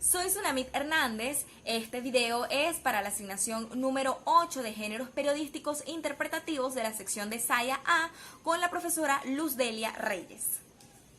Soy Sunamit Hernández. Este video es para la asignación número 8 de Géneros Periodísticos Interpretativos de la sección de Saya A con la profesora Luz Delia Reyes.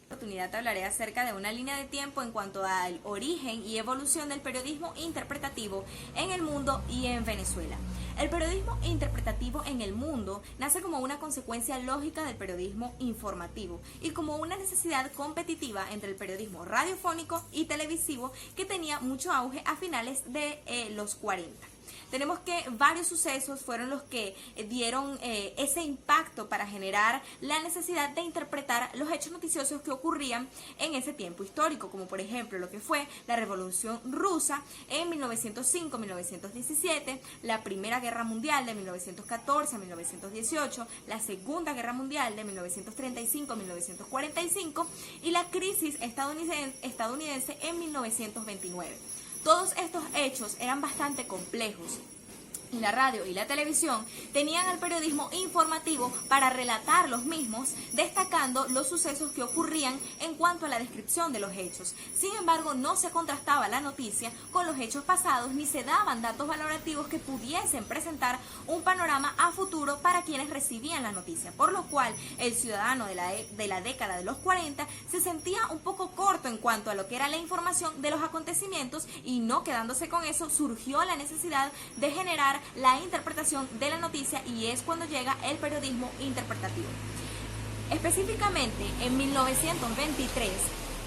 En esta oportunidad te hablaré acerca de una línea de tiempo en cuanto al origen y evolución del periodismo interpretativo en el mundo y en Venezuela. El periodismo interpretativo en el mundo nace como una consecuencia lógica del periodismo informativo y como una necesidad competitiva entre el periodismo radiofónico y televisivo que tenía mucho auge a finales de los 40. Tenemos que varios sucesos fueron los que dieron ese impacto para generar la necesidad de interpretar los hechos noticiosos que ocurrían en ese tiempo histórico, como por ejemplo lo que fue la Revolución Rusa en 1905-1917, la Primera Guerra Mundial de 1914 a 1918, la Segunda Guerra Mundial de 1935-1945 y la crisis estadounidense en 1929. Todos estos hechos eran bastante complejos. Y la radio y la televisión tenían al periodismo informativo para relatar los mismos, destacando los sucesos que ocurrían en cuanto a la descripción de los hechos. Sin embargo, no se contrastaba la noticia con los hechos pasados ni se daban datos valorativos que pudiesen presentar un panorama a futuro para quienes recibían la noticia, por lo cual el ciudadano de la década de los 40 se sentía un poco corto en cuanto a lo que era la información de los acontecimientos y no quedándose con eso, surgió la necesidad de generar la interpretación de la noticia y es cuando llega el periodismo interpretativo. Específicamente en 1923,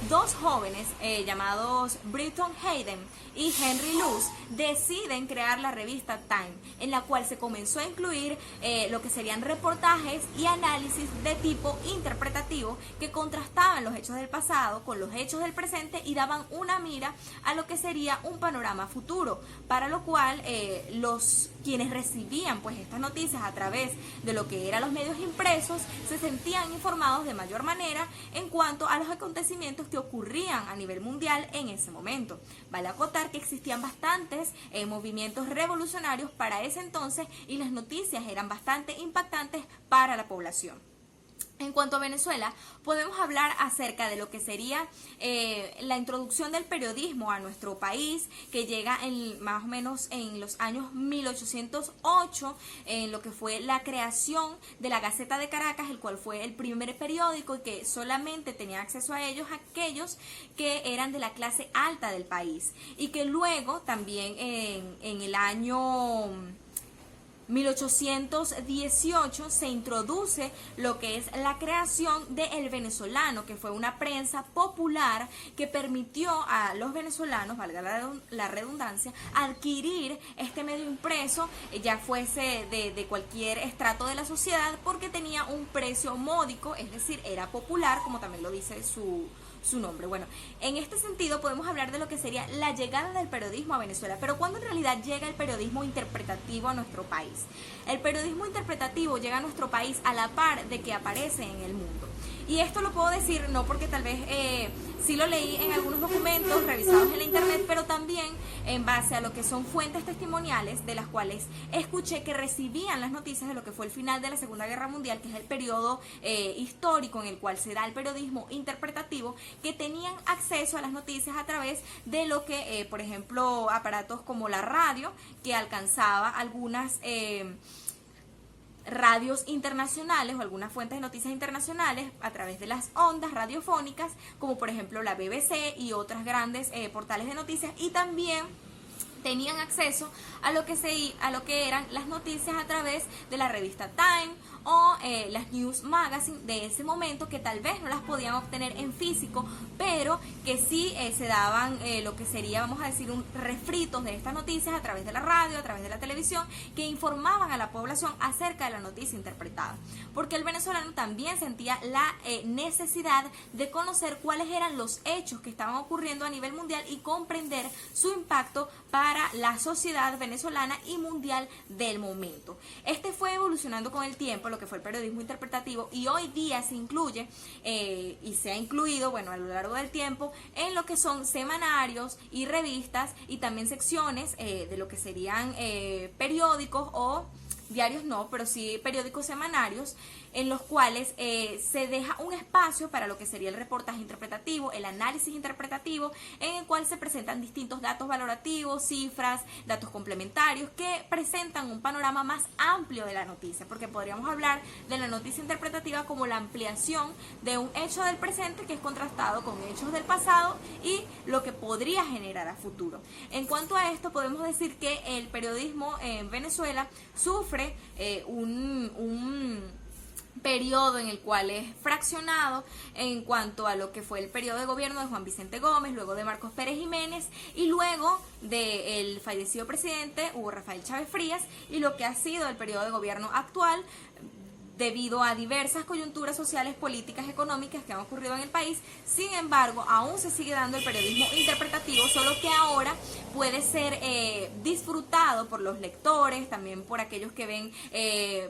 dos jóvenes llamados Britton Hayden y Henry Luce deciden crear la revista Time, en la cual se comenzó a incluir lo que serían reportajes y análisis de tipo interpretativo que contrastaban los hechos del pasado con los hechos del presente y daban una mira a lo que sería un panorama futuro, para lo cual quienes recibían pues estas noticias a través de lo que eran los medios impresos se sentían informados de mayor manera en cuanto a los acontecimientos que ocurrían a nivel mundial en ese momento. Vale acotar que existían bastantes movimientos revolucionarios para ese entonces y las noticias eran bastante impactantes para la población. En cuanto a Venezuela, podemos hablar acerca de lo que sería la introducción del periodismo a nuestro país, que llega más o menos en los años 1808, en lo que fue la creación de la Gaceta de Caracas, el cual fue el primer periódico y que solamente tenía acceso a ellos aquellos que eran de la clase alta del país, y que luego también en el año 1818 se introduce lo que es la creación de El Venezolano, que fue una prensa popular que permitió a los venezolanos, valga la redundancia, adquirir este medio impreso, ya fuese de cualquier estrato de la sociedad, porque tenía un precio módico, es decir, era popular, como también lo dice su nombre. Bueno, en este sentido podemos hablar de lo que sería la llegada del periodismo a Venezuela, pero ¿cuándo en realidad llega el periodismo interpretativo a nuestro país? El periodismo interpretativo llega a nuestro país a la par de que aparece en el mundo. Y esto lo puedo decir no porque tal vez sí lo leí en algunos documentos revisados en la internet, pero también en base a lo que son fuentes testimoniales de las cuales escuché que recibían las noticias de lo que fue el final de la Segunda Guerra Mundial, que es el periodo histórico en el cual se da el periodismo interpretativo, que tenían acceso a las noticias a través de lo que, por ejemplo, aparatos como la radio, que alcanzaba algunas radios internacionales o algunas fuentes de noticias internacionales a través de las ondas radiofónicas, como por ejemplo la BBC y otras grandes portales de noticias, y también tenían acceso a lo que eran las noticias a través de la revista Time o las News Magazine de ese momento, que tal vez no las podían obtener en físico, pero que sí se daban lo que sería, vamos a decir, un refritos de estas noticias a través de la radio, a través de la televisión, que informaban a la población acerca de la noticia interpretada, porque el venezolano también sentía la necesidad de conocer cuáles eran los hechos que estaban ocurriendo a nivel mundial y comprender su impacto para la sociedad venezolana y mundial del momento. Este fue evolucionando con el tiempo, lo que fue el periodismo interpretativo, y hoy día se incluye y se ha incluido, bueno, a lo largo del tiempo, en lo que son semanarios y revistas y también secciones de lo que serían periódicos o diarios no, pero sí periódicos semanarios, en los cuales se deja un espacio para lo que sería el reportaje interpretativo, el análisis interpretativo, en el cual se presentan distintos datos valorativos, cifras, datos complementarios, que presentan un panorama más amplio de la noticia, porque podríamos hablar de la noticia interpretativa como la ampliación de un hecho del presente que es contrastado con hechos del pasado y lo que podría generar a futuro. En cuanto a esto, podemos decir que el periodismo en Venezuela sufre un periodo en el cual es fraccionado en cuanto a lo que fue el periodo de gobierno de Juan Vicente Gómez, luego de Marcos Pérez Jiménez y luego del fallecido presidente Hugo Rafael Chávez Frías, y lo que ha sido el periodo de gobierno actual, debido a diversas coyunturas sociales, políticas, económicas que han ocurrido en el país. Sin embargo, aún se sigue dando el periodismo interpretativo, solo que ahora puede ser disfrutado por los lectores, también por aquellos que ven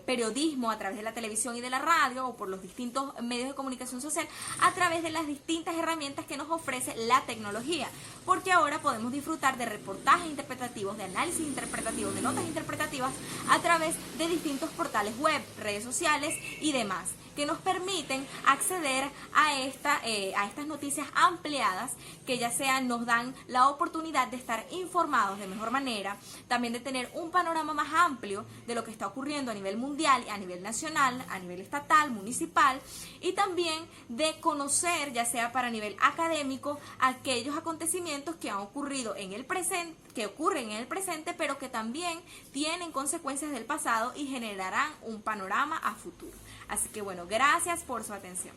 periodismo a través de la televisión y de la radio, o por los distintos medios de comunicación social, a través de las distintas herramientas que nos ofrece la tecnología, porque ahora podemos disfrutar de reportajes interpretativos, de análisis interpretativos, de notas interpretativas a través de distintos portales web, redes sociales y demás, que nos permiten acceder a estas noticias ampliadas, que ya sea nos dan la oportunidad de estar informados de mejor manera, también de tener un panorama más amplio de lo que está ocurriendo a nivel mundial, a nivel nacional, a nivel estatal, municipal, y también de conocer, ya sea para nivel académico, aquellos acontecimientos que han ocurrido en el presente, que ocurren en el presente, pero que también tienen consecuencias del pasado y generarán un panorama a futuro. Así que bueno, gracias por su atención.